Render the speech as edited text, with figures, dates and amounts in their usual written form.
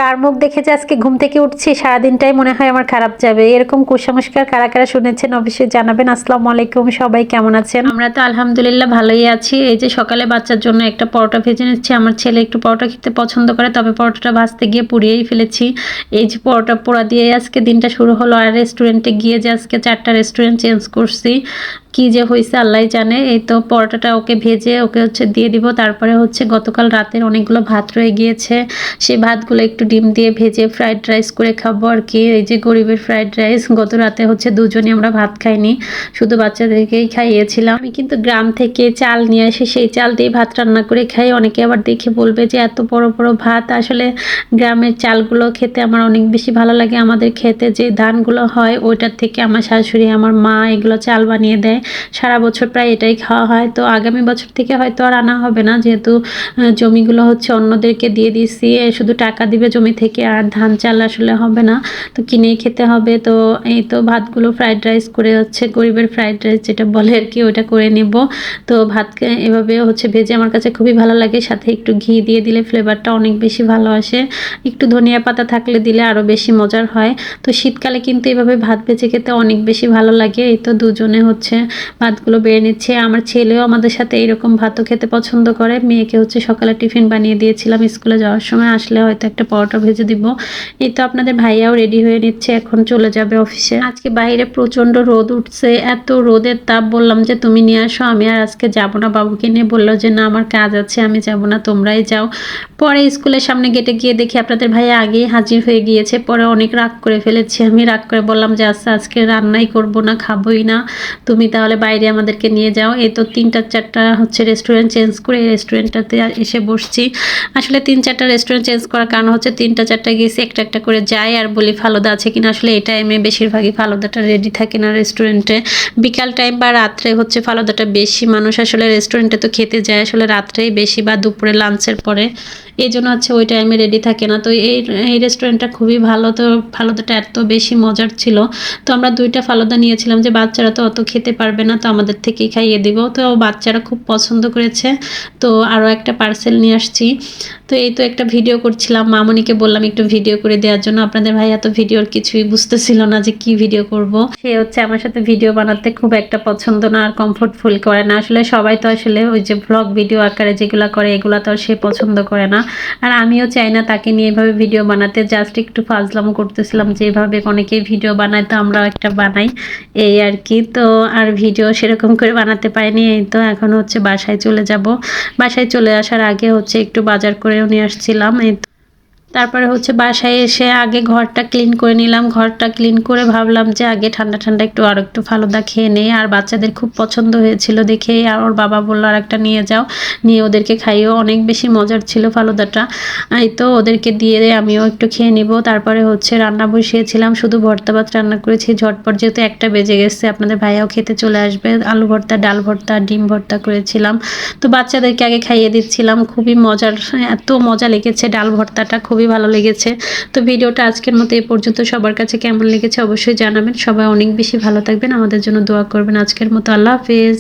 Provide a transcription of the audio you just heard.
কার মুখ দেখে যে আজকে ঘুম থেকে উঠছি সারাদিনটাই মনে হয় আমার খারাপ যাবে। এরকম কুসংস্কার কারা কারা শুনেছেন অবশ্যই জানাবেন। আসসালামু আলাইকুম, সবাই কেমন আছেন? আমরা তো আলহামদুলিল্লাহ ভালোই আছি। এই যে সকালে বাচ্চার জন্য একটা পরোটা ভেজে নিচ্ছি। আমার ছেলে একটু পরোটা খেতে পছন্দ করে, তবে পরোটাটা ভাজতে গিয়ে পুড়িয়েই ফেলেছি। এই যে পরোটা পোড়া দিয়ে আজকে দিনটা শুরু হলো। আর রেস্টুরেন্টে গিয়ে যে আজকে 4টা রেস্টুরেন্ট চেঞ্জ করছি, কি যে হয়েছে আল্লাহ জানে। এই তো পরোটাটা ওকে ভেজে ওকে দিয়ে দিব। তারপরে গতকাল রাতের অনেকগুলো ভাত রয়ে গিয়েছে, সেই ভাতগুলো একটু ডিম দিয়ে ভেজে ফ্রাইড রাইস করে খাবো আর কি। এই যে গরিবের ফ্রাইড রাইস। গত রাতে দুজনই আমরা ভাত খাইনি, শুধু বাচ্চাদেরকেই খাইয়েছিলাম। আমি কিন্তু গ্রাম থেকে চাল নিয়ে এসে সেই চাল দিয়ে ভাত রান্না করে খাই। অনেকে আবার দেখে বলবে যে এত বড় বড় ভাত। আসলে গ্রামের চালগুলো খেতে আমার অনেক বেশি ভালো লাগে। আমাদের খেতে যে ধানগুলো হয় ওইটার থেকে আমার শাশুড়ি আমার মা এগুলো চাল বানিয়ে দেয়। সারা বছর প্রায় এটাই খাওয়া হয়। তো আগামী বছর থেকে হয়তো আর আনা হবে না, যেহেতু জমিগুলো অন্যদেরকে দিয়ে দিচ্ছি। শুধু টাকা দিবে জমি থেকে, আর ধান চাল আসলে হবে না, তো কিনেই খেতে হবে। তো এই তো ভাতগুলো ফ্রাইড রাইস করে গরিবের ফ্রাইড রাইস যেটা বলে আর কি, ওটা করে নিব। তো ভাতকে এভাবে ভেজে আমার কাছে খুবই ভালো লাগে। সাথে একটু ঘি দিয়ে দিলে ফ্লেভারটা অনেক বেশি ভালো আসে। একটু ধনিয়া পাতা থাকলে দিলে আরও বেশি মজার হয়। তো শীতকালে কিন্তু এভাবে ভাত ভেজে খেতে অনেক বেশি ভালো লাগে। এই তো দুজনে ভাতগুলো বেড়ে নিচ্ছে। আমার ছেলেও আমাদের সাথে এইরকম ভাতও খেতে পছন্দ করে। মেয়েকে সকালে টিফিন বানিয়ে দিয়েছিলাম, স্কুলে যাওয়ার সময় আসলে হয়তো একটা পরোটা ভেজে দিব। এই তো আপনাদের ভাইয়াও রেডি হয়ে নিচ্ছে, এখন চলে যাবে অফিসে। আজকে বাইরে প্রচন্ড রোদ উঠছে, এত রোদের তাপ। বললাম যে তুমি নিয়ে আসো, আমি আর আজকে যাবো না। বাবুকে নিয়ে বললো যে না আমার কাজ আছে, আমি যাবো না, তোমরাই যাও। পরে স্কুলের সামনে গেটে গিয়ে দেখি আপনাদের ভাইয়া আগেই হাজির হয়ে গিয়েছে। পরে অনেক রাগ করে ফেলেছি। আমি রাগ করে বললাম যে আচ্ছা আজকে রান্নাই করবো না, খাবোই না, তুমি তাহলে বাইরে আমাদেরকে নিয়ে যাও। এই তো 3টা 4টা রেস্টুরেন্ট চেঞ্জ করে এই রেস্টুরেন্টটাতে এসে বসছি। আসলে 3-4টা রেস্টুরেন্ট চেঞ্জ করার কারণ 3টা 4টা গেছি, একটা একটা করে যাই আর বলি ফালুদা আছে কিনা। আসলে এই টাইমে বেশিরভাগই ফালুদাটা রেডি থাকে না রেস্টুরেন্টে। বিকাল টাইম বা রাত্রে ফালুদাটা বেশি মানুষ আসলে রেস্টুরেন্টে তো খেতে যায় আসলে রাত্রেই বেশি, বা দুপুরে লাঞ্চের পরে। এই জন্য ওই টাইমে রেডি থাকে না। তো এই রেস্টুরেন্টটা খুবই ভালো। তো ফালুদাটা এত বেশি মজার ছিল। তো আমরা 2টা ফালুদা নিয়েছিলাম, যে বাচ্চারা তো অত খেতে পারবে না, তো আমাদের থেকেই খাইয়ে দিব। তো বাচ্চারা খুব পছন্দ করেছে, তো আরও একটা পার্সেল নিয়ে আসছি। তো এই তো একটা ভিডিও করছিলাম, মামনিকে বললাম একটু ভিডিও করে দেওয়ার জন্য। আপনাদের ভাইয়া তো ভিডিওর কিছুই বুঝতেছিল না যে কি ভিডিও করব। সে আমার সাথে ভিডিও বানাতে খুব একটা পছন্দ না, আর কমফোর্ট ফুল করে না। আসলে সবাই তো আসলে ওই যে ব্লগ ভিডিও আকারে যেগুলো করে এগুলো তো সে পছন্দ করে না। আর আমিও চাই না তাকে নিয়ে এভাবে ভিডিও বানাতে। জাস্ট একটু ফাজলাম করতেছিলাম, যেভাবে অনেকেই ভিডিও বানায় তো আমরাও একটা বানাই, এই আর কি। তো আর ভিডিও সেরকম করে বানাতে পারিনি। এই তো এখন বাসায় চলে যাব। বাসায় চলে আসার আগে একটু বাজার করেও নিয়ে আসছিলাম। এই তারপরে বাসায় এসে আগে ঘরটা ক্লিন করে নিলাম। ঘরটা ক্লিন করে ভাবলাম যে আগে ঠান্ডা ঠান্ডা আর একটু ফালুদা খেয়ে নেই। আর বাচ্চাদের খুব পছন্দ হয়েছিল দেখে আর ওর বাবা বললো আর একটা নিয়ে যাও, নিয়ে ওদেরকে খাইও। অনেক বেশি মজার ছিল ফালুদাটা। এই তো ওদেরকে দিয়ে আমিও একটু খেয়ে নিব। তারপরে রান্না বসিয়েছিলাম, শুধু ভর্তা ভাত রান্না করেছি ঝটপট, যেহেতু 1টা বেজে গেছে। আপনাদের ভাইয়াও খেতে চলে আসবে। আলু ভর্তা, ডাল ভর্তা, ডিম ভর্তা করেছিলাম। তো বাচ্চাদেরকে আগে খাইয়ে দিচ্ছিলাম। খুবই মজার, এত মজা লেগেছে ডাল ভর্তাটা, খুবই ভালো লেগেছে। তো ভিডিওটা আজকের মতো এই পর্যন্ত। সবার কাছে কেমন লেগেছে অবশ্যই জানাবেন। সবাই অনেক বেশি ভালো থাকবেন, আমাদের জন্য দোয়া করবেন। আজকের মতো আল্লাহ হাফেজ।